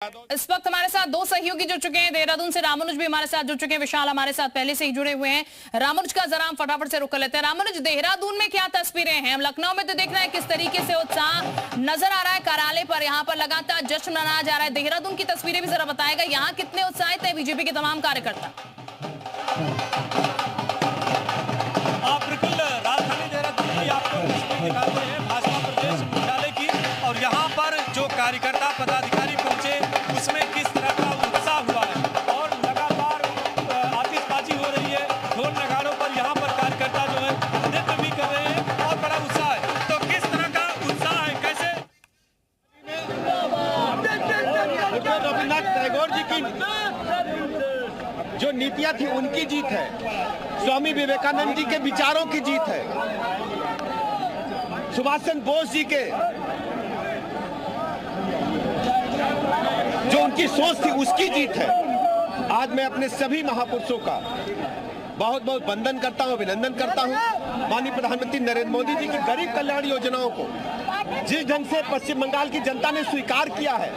इस वक्त हमारे साथ दो सहयोगी जुड़ चुके हैं। देहरादून से रामानुज भी हमारे साथ जुड़ चुके हैं, विशाल हमारे साथ पहले से ही जुड़े हुए हैं। रामानुज का जरा हम फटाफट से रुक कर लेते हैं। रामानुज, देहरादून में क्या तस्वीरें हैं? हम लखनऊ में तो देख रहे हैं किस तरीके से उत्साह नजर आ रहा है, कार्यालय पर यहाँ पर लगातार जश्न मनाया जा रहा है। देहरादून की तस्वीरें भी जरा बताएगा, यहाँ कितने उत्साहित है बीजेपी के तमाम कार्यकर्ता? बिल्कुल, राजधानी देहरादून की आपको तस्वीर दिखाते हैं भाजपा प्रदेश मुख्यालय की, और यहाँ पर जो कार्यकर्ता पदाधिकारी पहुंचे उसमें किस तरह का उत्साह हुआ है और लगातार आतिशबाजी हो रही है। ढोल नगाड़ों पर यहाँ पर कार्यकर्ता जो है नृत्य भी कर रहे हैं और बड़ा उत्साह है। तो किस तरह का उत्साह है, कैसे? रविन्द्रनाथ टैगोर जी की जो नीतियां थी उनकी जीत है, स्वामी विवेकानंद जी के विचारों की जीत है, सुभाष चंद्र बोस जी के जो उनकी सोच थी उसकी जीत है। आज मैं अपने सभी महापुरुषों का बहुत बहुत वंदन करता हूं, अभिनंदन करता हूं। माननीय प्रधानमंत्री नरेंद्र मोदी जी की गरीब कल्याण योजनाओं को जिस ढंग से पश्चिम बंगाल की जनता ने स्वीकार किया है,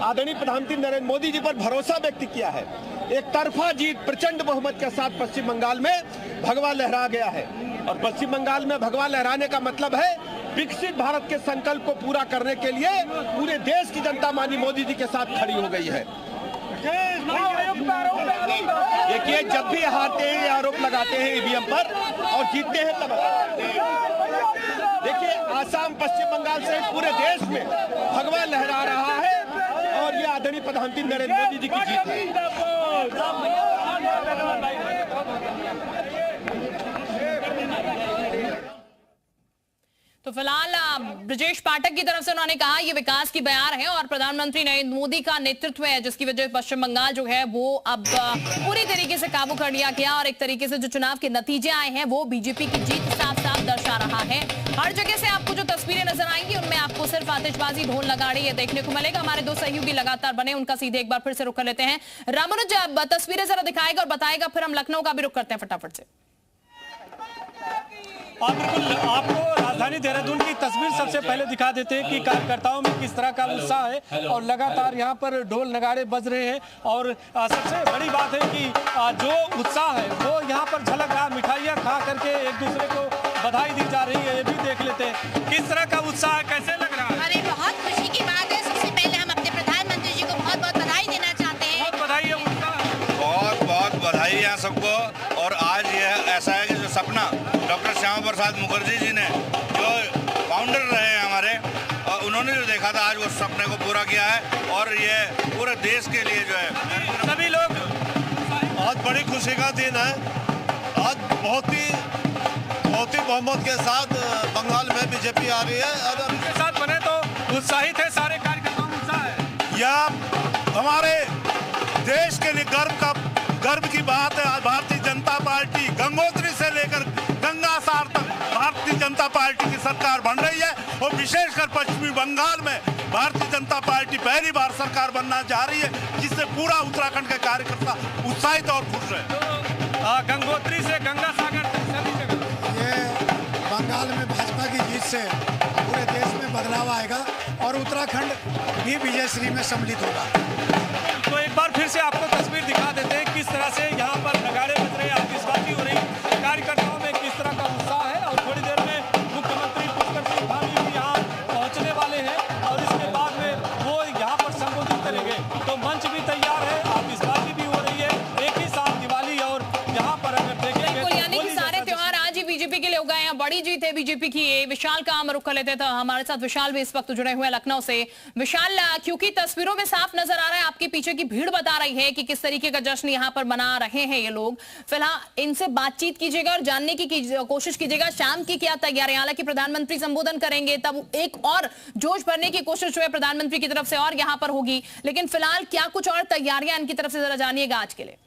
आदरणीय प्रधानमंत्री नरेंद्र मोदी जी पर भरोसा व्यक्त किया है, एक तरफा जीत प्रचंड बहुमत के साथ पश्चिम बंगाल में भगवा लहरा गया है। और पश्चिम बंगाल में भगवा लहराने का मतलब है विकसित भारत के संकल्प को पूरा करने के लिए पूरे देश की जनता माननीय मोदी जी के साथ खड़ी हो गई है। देखिए, जब भी हारते हैं आरोप लगाते हैं ईवीएम पर और जीतते हैं तब। देखिए, आसाम पश्चिम बंगाल से पूरे देश में भगवा लहरा रहा है और ये आदरणीय प्रधानमंत्री नरेंद्र मोदी जी की जीत है। तो फिलहाल ब्रजेश पाठक की तरफ से उन्होंने कहा ये विकास की बयार है और प्रधानमंत्री नरेंद्र मोदी का नेतृत्व है जिसकी वजह पश्चिम बंगाल जो है वो अब पूरी तरीके से काबू कर लिया गया और एक तरीके से जो चुनाव के नतीजे आए हैं वो बीजेपी की जीत साफ साफ दर्शा रहा है। हर जगह से आपको जो तस्वीरें नजर आएंगी उनमें आपको सिर्फ आतिशबाजी, ढोल नगाड़े ये देखने को मिलेगा। हमारे दो सहयोगी लगातार बने, उनका सीधे एक बार फिर से रुक कर लेते हैं। रामानुज तस्वीरें जरा दिखाएगा और बताएगा, फिर हम लखनऊ का भी रुक करते हैं फटाफट से। बिल्कुल, आपको राजधानी देहरादून की तस्वीर सबसे पहले दिखा देते हैं कि कार्यकर्ताओं में किस तरह का उत्साह है और लगातार यहाँ पर ढोल नगाड़े बज रहे हैं। और सबसे बड़ी बात है कि जो उत्साह है वो यहाँ पर झलक रहा, मिठाइयाँ खा करके एक दूसरे को बधाई दी जा रही है, ये भी देख लेते हैं किस तरह का उत्साह है, कैसे लग रहा है? अरे बहुत खुशी की बात है। सबसे पहले हम अपने प्रधानमंत्री जी को बहुत बहुत बधाई देना चाहते हैं। बहुत बधाई है, बहुत बहुत बधाई है सबको। और आज यह ऐसा है कि जो सपना डॉक्टर श्यामा प्रसाद मुखर्जी जी ने जो फाउंडर रहे हैं हमारे, और उन्होंने जो देखा था आज वो सपने को पूरा किया है और ये पूरे देश के लिए जो है सभी लोग। आज बड़ी खुशी का दिन है। आज बहुत ही बहुमत के साथ बंगाल में बीजेपी आ रही है और उनके साथ बने तो उत्साहित है सारे कार्यकर्ताओं में उत्साह है। यह हमारे देश के लिए गर्व की बात है। आज भारतीय जनता पार्टी गंगोत्री से लेकर गंगासार तक भारतीय जनता पार्टी की सरकार बन रही है और विशेषकर पश्चिमी बंगाल में भारतीय जनता पार्टी पहली बार सरकार बनना जा रही है, जिससे पूरा उत्तराखंड के कार्यकर्ता उत्साहित और खुश है। तो गंगोत्री से गंगासागर तक सभी जगह ये बंगाल में भाजपा की जीत से पूरे देश में बदलाव आएगा और उत्तराखंड भी विजयश्री में सम्मिलित होगा। तो एक बार फिर से आपको तस्वीर दिखा देते हैं किस तरह से यहाँ पर नगाड़े बज रहे हैं, आतिशबाजी हो रही है, कार्यकर्ताओं में किस तरह का उत्साह है। और थोड़ी देर में मुख्यमंत्री पुष्कर सिंह धामी भी यहाँ पहुँचने वाले हैं और इसके बाद में वो यहाँ पर संबोधित करेंगे। तो मंच भी तैयार है, आतिशबाजी भी हो रही है, एक ही साथ दिवाली। और यहाँ पर अगर देखेंगे सारे त्योहार आज ही बीजेपी के लिए हो गए हैं, बड़ी जीत है बीजेपी की। विशाल का हम रुख कर लेते थे, हमारे साथ विशाल भी इस वक्त जुड़े हुए हैं लखनऊ से। विशाल, क्योंकि तस्वीरों में साफ नजर आ रहा है आपके पीछे की भीड़ बता रही है कि किस तरीके का जश्न यहाँ पर मना रहे हैं ये लोग। फिलहाल इनसे बातचीत कीजिएगा और जानने की कोशिश कीजिएगा शाम की क्या तैयारी। हालांकि प्रधानमंत्री संबोधन करेंगे तब एक और जोश भरने की कोशिश जो है प्रधानमंत्री की तरफ से और यहाँ पर होगी, लेकिन फिलहाल क्या कुछ और तैयारियां इनकी तरफ से जरा जानिएगा आज के लिए।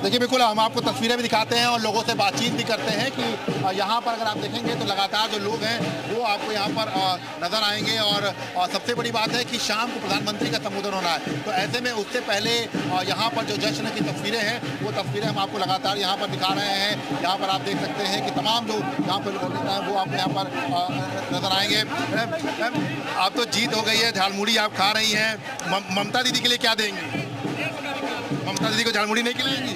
देखिए बिल्कुल हम आपको तस्वीरें भी दिखाते हैं और लोगों से बातचीत भी करते हैं कि यहाँ पर अगर आप देखेंगे तो लगातार जो लोग हैं वो आपको यहाँ पर नजर आएंगे और सबसे बड़ी बात है कि शाम को प्रधानमंत्री का संबोधन होना है, तो ऐसे में उससे पहले यहाँ पर जो जश्न की तस्वीरें हैं वो तस्वीरें हम आपको लगातार यहाँ पर दिखा रहे हैं। यहाँ पर आप देख सकते हैं कि तमाम जो यहाँ पर लोग हैं वो आपको यहाँ पर नजर आएंगे। आप तो जीत हो गई है, झालमुड़ी आप खा रही हैं, ममता दीदी के लिए क्या देंगी? ममता दीदी को झालमुड़ी नहीं खिलाएंगी?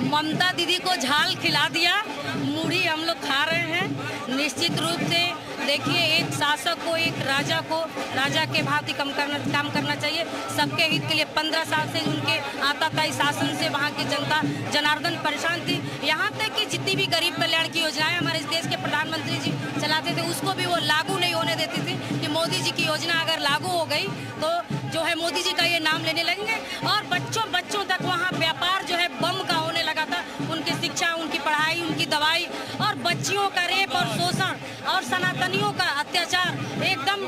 ममता दीदी को झाल खिला दिया, मूढ़ी हम लोग खा रहे हैं। निश्चित रूप से देखिए, एक शासक को, एक राजा के भांति काम करना चाहिए। सबके हित के लिए 15 साल से उनके आताताई शासन से वहाँ की जनता जनार्दन परेशान थी। यहाँ तक कि जितनी भी गरीब कल्याण की योजनाएं हमारे इस देश के प्रधानमंत्री जी चलाते थे उसको भी वो लागू नहीं होने देती थी कि मोदी जी की योजना अगर लागू हो गई तो जो है मोदी जी का ये नाम लेने लगेंगे। और बच्चों तक वहाँ व्यापार जो है बम का होने लगा था। उनकी शिक्षा, उनकी पढ़ाई, उनकी दवाई और बच्चियों का रेप और शोषण और सनातनियों का अत्याचार एकदम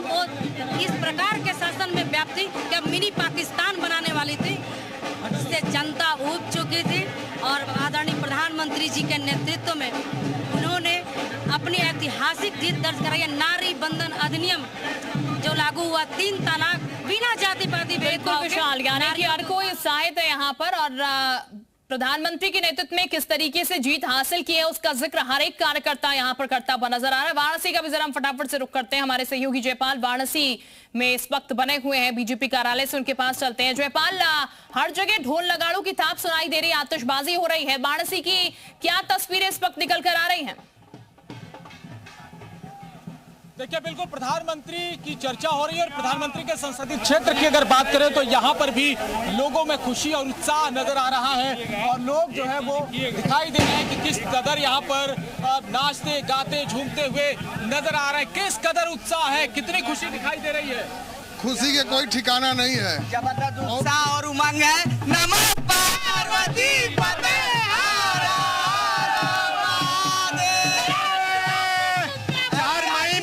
इस प्रकार के शासन में व्याप्त थी कि अब मिनी पाकिस्तान बनाने वाली थी, जिससे जनता ऊब चुकी थी। और आदरणीय प्रधानमंत्री जी के नेतृत्व में उन्होंने अपनी ऐतिहासिक जीत दर्ज कराई। नारी बंधन अधिनियम जो लागू हुआ, 3 तलाक बिना जाति पाति भेदभाव के। विशाल, यानी कि हर कोई उत्साहित है यहाँ पर और प्रधानमंत्री के नेतृत्व में किस तरीके से जीत हासिल की है उसका जिक्र हर एक कार्यकर्ता यहाँ पर करता हुआ नजर आ रहा है। वाराणसी का भी जरा हम फटाफट से रुख करते हैं। हमारे सहयोगी जयपाल वाराणसी में इस वक्त बने हुए हैं बीजेपी कार्यालय से, उनके पास चलते हैं। जयपाल, हर जगह ढोल नगाड़ों की थाप सुनाई दे रही है, आतिशबाजी हो रही है, वाराणसी की क्या तस्वीरें इस वक्त निकल कर आ रही हैं? देखिए, बिल्कुल प्रधानमंत्री की चर्चा हो रही है और प्रधानमंत्री के संसदीय क्षेत्र की अगर बात करें तो यहाँ पर भी लोगों में खुशी और उत्साह नजर आ रहा है और लोग जो है वो दिखाई दे रहे हैं कि किस कदर यहाँ पर नाचते गाते झूमते हुए नजर आ रहे हैं। किस कदर उत्साह है, कितनी खुशी दिखाई दे रही है? खुशी के कोई ठिकाना नहीं है, जबरदस्त उत्साह और उमंग है। नमः पार्वती पते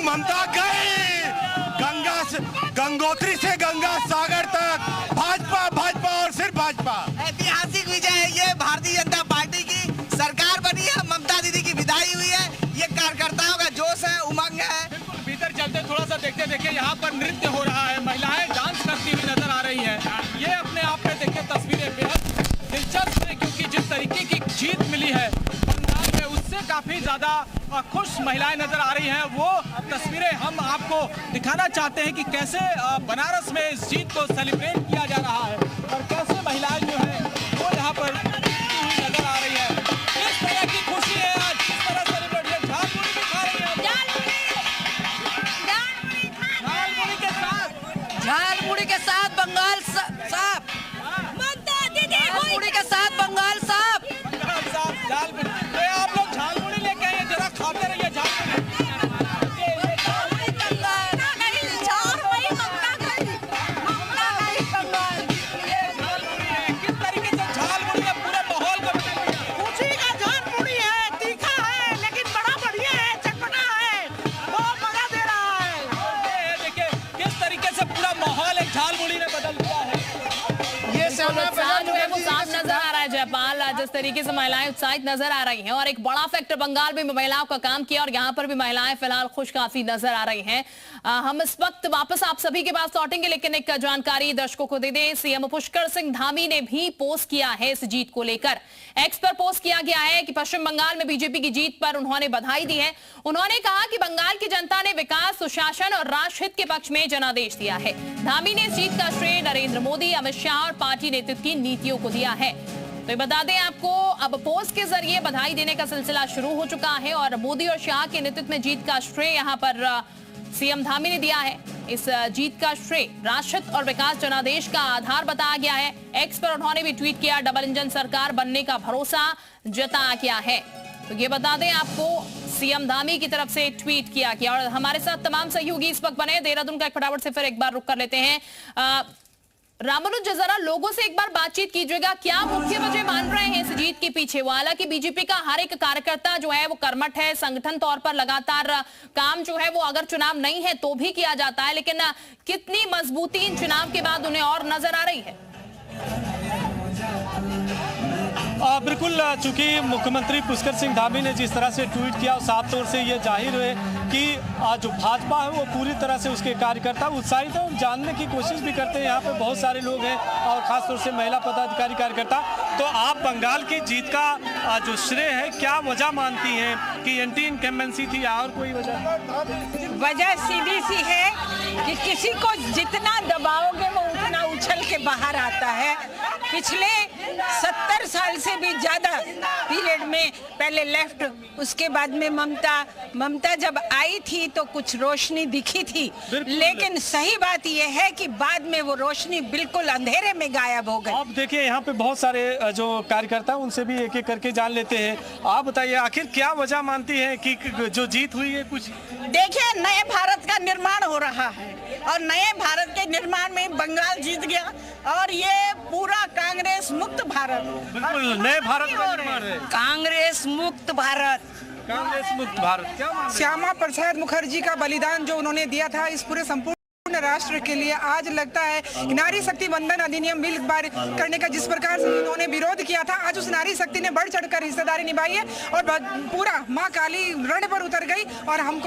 ममता गई गंगोत्री से गंगा सागर तक भाजपा और सिर्फ भाजपा। ऐतिहासिक विजय है ये, भारतीय जनता पार्टी की सरकार बनी है, ममता दीदी की विदाई हुई है। ये कार्यकर्ताओं का जोश है, उमंग है। बिल्कुल भीतर चलते थोड़ा सा देखते यहाँ पर नृत्य हो रहा है, महिलाएं डांस करती हुई नजर आ रही है। ये अपने आप में देखिए तस्वीरें बेहद दिलचस्प है क्योंकि जिस तरीके की जीत मिली है बंगाल में उससे काफी ज्यादा खुश महिलाएं नजर आ रही हैं। वो तस्वीरें हम आपको दिखाना चाहते हैं कि कैसे बनारस में इस जीत को सेलिब्रेट किया जा रहा है और कैसे महिलाएं जो है वो यहाँ पर नजर आ रही है। किस तरह की खुशी है आज, किस तरह सेलिब्रेट है? झालमुड़ी भी खा रही है, झालमुड़ी के साथ बंगाल साफ, ममता दीदी झालमुड़ी के साथ बंगाल साफ। आप लोग झालमुड़ी लेके आइए, जरा खाते रहिए झालमुड़ी। किस तरीके से झालमुड़ी ने पूरे माहौल को बदल दिया। खुशी का झालमुड़ी है, तीखा है लेकिन बड़ा बढ़िया है, चटपटा है, बहुत मजा दे रहा है। देखिए किस तरीके से पूरा माहौल एक झालमुड़ी ने बदल दिया है। उत्साह जो है वो साफ नजर आ रहा है जयपाल, जिस तरीके से महिलाएं उत्साहित नजर आ रही हैं और एक बड़ा फैक्टर बंगाल में महिलाओं का काम किया और यहाँ पर भी महिलाएं फिलहाल खुश काफी नजर आ रही हैं। हम इस वक्त वापस आप सभी के पास लौटेंगे लेकिन एक जानकारी दर्शकों को दे दें। सीएम पुष्कर सिंह धामी ने भी पोस्ट किया है इस जीत को लेकर। एक्स पर पोस्ट किया गया है कि पश्चिम बंगाल में बीजेपी की जीत पर उन्होंने बधाई दी है। उन्होंने कहा कि बंगाल की जनता ने विकास, सुशासन और राष्ट्रहित के पक्ष में जनादेश दिया है। धामी ने इस जीत का श्रेय नरेंद्र मोदी, अमित शाह और पार्टी नेतृत्व की नीतियों को दिया है। तो बता दें आपको, अब पोस्ट के जरिए बधाई देने का सिलसिला शुरू हो चुका है और मोदी और शाह के नेतृत्व में जीत का श्रेय यहां पर सीएम धामी ने दिया है। इस जीत का श्रेय राष्ट्रहित और विकास जनादेश का आधार बताया गया है। एक्स पर उन्होंने भी ट्वीट किया, डबल इंजन सरकार बनने का भरोसा जताया गया है। तो ये बता दें आपको, सीएम धामी की तरफ से ट्वीट किया गया। और हमारे साथ तमाम सहयोगी इस वक्त बने देहरादून का, एक फटाफट से फिर एक बार रुक कर लेते हैं। रामानुज, जरा लोगों से एक बार बातचीत कीजिएगा, क्या मुख्य वजह मान रहे हैं इस जीत के पीछे? वो हालांकि बीजेपी का हर एक कार्यकर्ता जो है वो कर्मठ है, संगठन तौर पर लगातार काम जो है वो अगर चुनाव नहीं है तो भी किया जाता है, लेकिन कितनी मजबूती इन चुनाव के बाद उन्हें और नजर आ रही है? बिल्कुल, चूंकि मुख्यमंत्री पुष्कर सिंह धामी ने जिस तरह से ट्वीट किया और साफ तौर से ये जाहिर है कि जो भाजपा है वो पूरी तरह से उसके कार्यकर्ता उत्साहित है। जानने की कोशिश भी करते हैं, यहाँ पे बहुत सारे लोग हैं और खासतौर से महिला पदाधिकारी कार्यकर्ता। तो आप बंगाल की जीत का जो श्रेय है क्या वजह मानती हैं कि एंटी इनकम्बेंसी थी या और कोई वजह? वजह सीधी सी है कि किसी को जितना दबाओगे वो उतना उछल के बाहर आता है। पिछले 70 साल से भी ज्यादा पीरियड में पहले लेफ्ट, उसके बाद में ममता जब आई थी तो कुछ रोशनी दिखी थी, लेकिन सही बात यह है कि बाद में वो रोशनी बिल्कुल अंधेरे में गायब हो गई। अब देखिए यहाँ पे बहुत सारे जो कार्यकर्ता उनसे भी एक एक करके जान लेते हैं। आप बताइए आखिर क्या वजह मानती है कि जो जीत हुई है? कुछ देखिए, नए भारत का निर्माण हो रहा है और नए भारत के निर्माण में बंगाल जीत गया और ये पूरा कांग्रेस मुक्त भारत, बिल्कुल नए भारत का निर्माण है। कांग्रेस मुक्त भारत, कांग्रेस मुक्त भारत क्या मान? श्यामा प्रसाद मुखर्जी का बलिदान जो उन्होंने दिया था इस पूरे संपूर्ण राष्ट्र के लिए, आज लगता है कि नारी शक्ति वंदन अधिनियम बिल करने का जिस प्रकार से उन्होंने विरोध किया था, आज उस नारी शक्ति ने बढ़ चढ़कर हिस्सेदारी निभाई है और पूरा माँ काली रण पर उतर गई और हम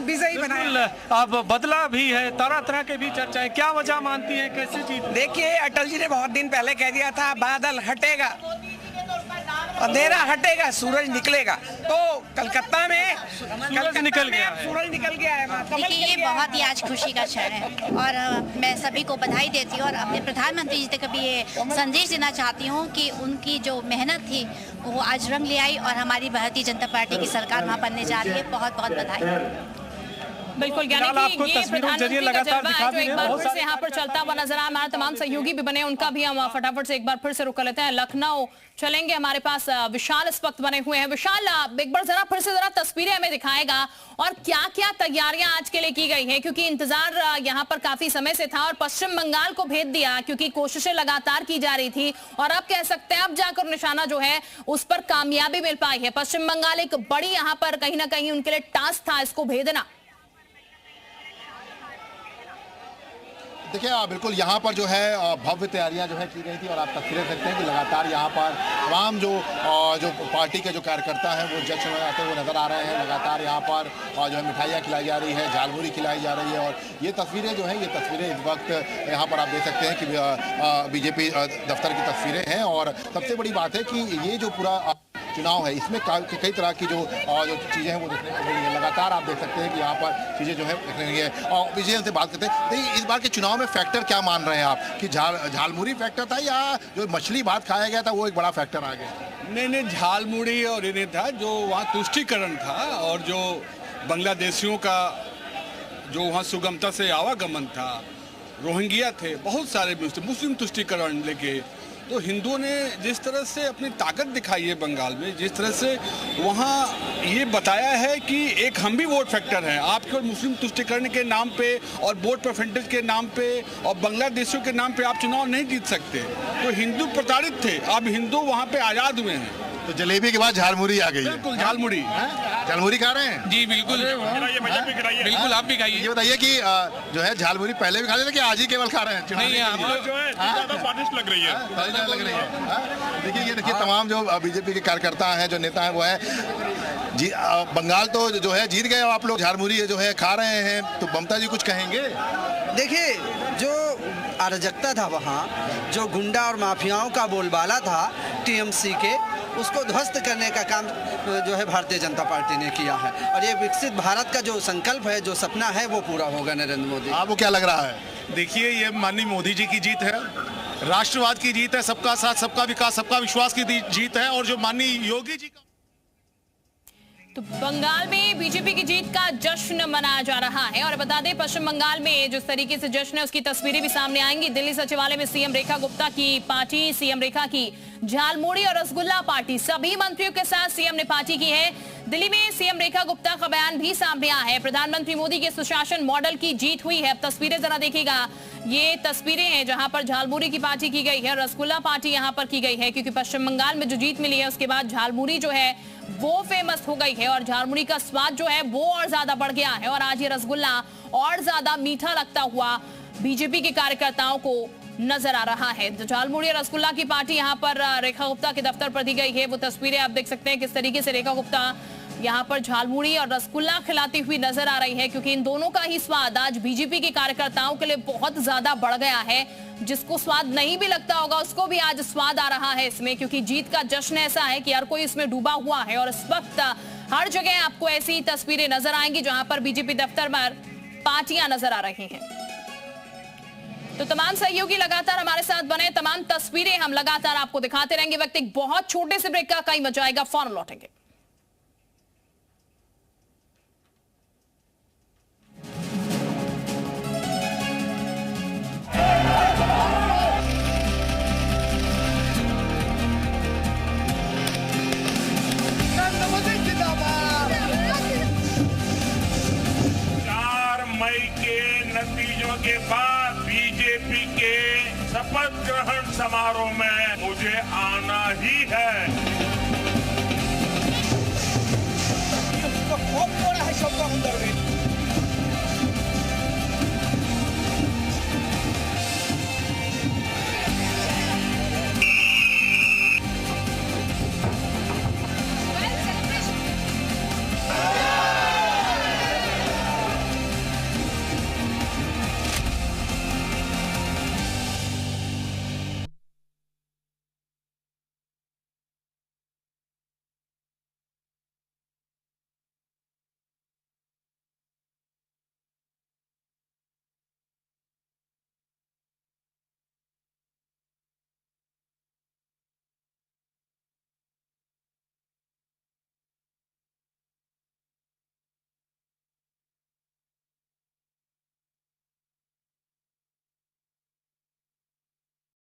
विजयी बनाया। अब बदला भी है, तरह तरह के भी चर्चाएं, क्या वजह मानती है कैसे जीत? देखिए, अटल जी ने बहुत दिन पहले कह दिया था बादल हटेगा, अंधेरा हटेगा, सूरज निकलेगा। तो कलकत्ता में सूरज निकल गया है। सूरज निकल गया है। देखिए, ये बहुत ही आज खुशी का क्षण है और मैं सभी को बधाई देती हूँ और अपने प्रधानमंत्री जी तक भी ये संदेश देना चाहती हूँ कि उनकी जो मेहनत थी वो आज रंग ले आई और हमारी भारतीय जनता पार्टी की सरकार वहाँ बनने जा रही है। बहुत बहुत बधाई। बिल्कुल, यानी कि ये प्रधानमंत्री का जज्बा है जो एक बार फिर से यहाँ पर चलता हुआ नजर आया। हमारे तमाम सहयोगी भी बने, उनका भी हम फटाफट से एक बार फिर से रुक लेते हैं। लखनऊ चलेंगे, हमारे पास विशाल इस वक्त बने हुए हैं। विशाल, एक बार जरा फिर से तस्वीरें हमें दिखाएगा और क्या क्या तैयारियां आज के लिए की गई हैं, क्योंकि इंतजार यहाँ पर काफी समय से था और पश्चिम बंगाल को भेद दिया क्योंकि कोशिशें लगातार की जा रही थी और अब कह सकते हैं अब जाकर निशाना जो है उस पर कामयाबी मिल पाई है। पश्चिम बंगाल एक बड़ी यहाँ पर कहीं ना कहीं उनके लिए टास्क था इसको भेदना। देखिए बिल्कुल यहाँ पर जो है भव्य तैयारियां जो है की गई थी और आप तस्वीरें देखते हैं कि लगातार यहाँ पर तमाम जो पार्टी के जो कार्यकर्ता हैं वो जश्न मनाते हुए नजर आ रहे हैं। लगातार यहाँ पर जो है मिठाइयाँ खिलाई जा रही है, झालमुरी खिलाई जा रही है और ये तस्वीरें जो है ये तस्वीरें इस वक्त यहाँ पर आप देख सकते हैं कि बीजेपी दफ्तर की तस्वीरें हैं। और सबसे बड़ी बात है कि ये जो पूरा चुनाव है इसमें कई तरह की जो चीज़ें हैं वो देखने को मिल रही है। लगातार आप देख सकते हैं कि यहाँ पर चीज़ें जो है देखने को मिली है। और विजय से बात करते हैं, तो इस बार के चुनाव में फैक्टर क्या मान रहे हैं आप कि झालमुरी फैक्टर था या जो मछली भात खाया गया था वो एक बड़ा फैक्टर आ गया? नहीं, झालमुरी और इन्हें था जो वहाँ तुष्टिकरण था और जो बांग्लादेशियों का जो वहाँ सुगमता से आवागमन था, रोहिंग्या थे, बहुत सारे मुस्लिम तुष्टिकरण लेके तो हिंदुओं ने जिस तरह से अपनी ताकत दिखाई है बंगाल में, जिस तरह से वहाँ ये बताया है कि एक हम भी वोट फैक्टर हैं। आप केवल मुस्लिम तुष्टिकरण के नाम पे और वोट परसेंटेज के नाम पे और बांग्लादेशियों के नाम पे आप चुनाव नहीं जीत सकते। तो हिंदू प्रताड़ित थे, अब हिंदू वहाँ पे आज़ाद हुए हैं। तो जलेबी के बाद झालमुरी आ गई है। बिल्कुल, झालमुरी झालमुरी खा रहे हैं? जी बिल्कुल, बिल्कुल आप भी खाइए। ये बताइए कि जो है झालमुरी पहले भी खा लेते कि आज ही केवल खा रहे हैं? नहीं, हम लोग जो है ज़्यादा स्वादिष्ट लग रही है। देखिए ये देखिए तमाम जो बीजेपी के कार्यकर्ता हैं, जो नेता हैं वो है जी। बंगाल तो जो है जीत गए, आप लोग झालमुरी जो है खा रहे हैं, तो ममता जी कुछ कहेंगे? देखिए, जो अराजकता था वहाँ, जो गुंडा और माफियाओं का बोलबाला था टीएमसी के, उसको ध्वस्त करने का काम जो है भारतीय जनता पार्टी ने किया है और ये विकसित भारत का जो संकल्प है, जो सपना है, वो पूरा होगा नरेंद्र मोदी। आपको क्या लग रहा है? देखिए, ये माननीय मोदी जी की जीत है, राष्ट्रवाद की जीत है, सबका साथ, सबका विकास, सबका विश्वास की जीत है और जो माननीय योगी जी का तो बंगाल में बीजेपी की जीत का जश्न मनाया जा रहा है। और बता दें पश्चिम बंगाल में जिस तरीके से जश्न है उसकी तस्वीरें भी सामने आएंगी। दिल्ली सचिवालय में सीएम रेखा गुप्ता की पार्टी, सीएम रेखा की झालमुड़ी और रसगुल्ला पार्टी, सभी मंत्रियों के साथ सीएम ने पार्टी की है। दिल्ली में सीएम रेखा गुप्ता का बयान भी सामने आया है। प्रधानमंत्री मोदी के सुशासन मॉडल की जीत हुई है। अब तस्वीरें जरा देखिएगा, ये तस्वीरें हैं जहां पर झालमुड़ी की पार्टी की गई है, रसगुल्ला पार्टी यहां पर की गई है क्योंकि पश्चिम बंगाल में जो जीत मिली है उसके बाद झालमुड़ी जो है वो फेमस हो गई है और झालमुड़ी का स्वाद जो है वो और ज्यादा बढ़ गया है और आज ये रसगुल्ला और ज्यादा मीठा लगता हुआ बीजेपी के कार्यकर्ताओं को नजर आ रहा है। झालमुड़ी और रसगुल्ला की पार्टी यहां पर रेखा गुप्ता के दफ्तर पर दी गई है। वो तस्वीरें आप देख सकते हैं किस तरीके से रेखा गुप्ता यहां पर झालमुड़ी और रसगुल्ला खिलाती हुई नजर आ रही है, क्योंकि इन दोनों का ही स्वाद आज बीजेपी के कार्यकर्ताओं के लिए बहुत ज्यादा बढ़ गया है। जिसको स्वाद नहीं भी लगता होगा उसको भी आज स्वाद आ रहा है इसमें, क्योंकि जीत का जश्न ऐसा है कि हर कोई इसमें डूबा हुआ है। और इस वक्त हर जगह आपको ऐसी तस्वीरें नजर आएंगी जहां पर बीजेपी दफ्तर पर पार्टियां नजर आ रही हैं। तो तमाम सहयोगी लगातार हमारे साथ बने, तमाम तस्वीरें हम लगातार आपको दिखाते रहेंगे। वक्त एक बहुत छोटे से ब्रेक का कई मजा आएगा, फौरन लौटेंगे। नतीजों के बाद बीजेपी के शपथ ग्रहण समारोह में मुझे आना ही है। बहुत बड़ा है सबका अंदर में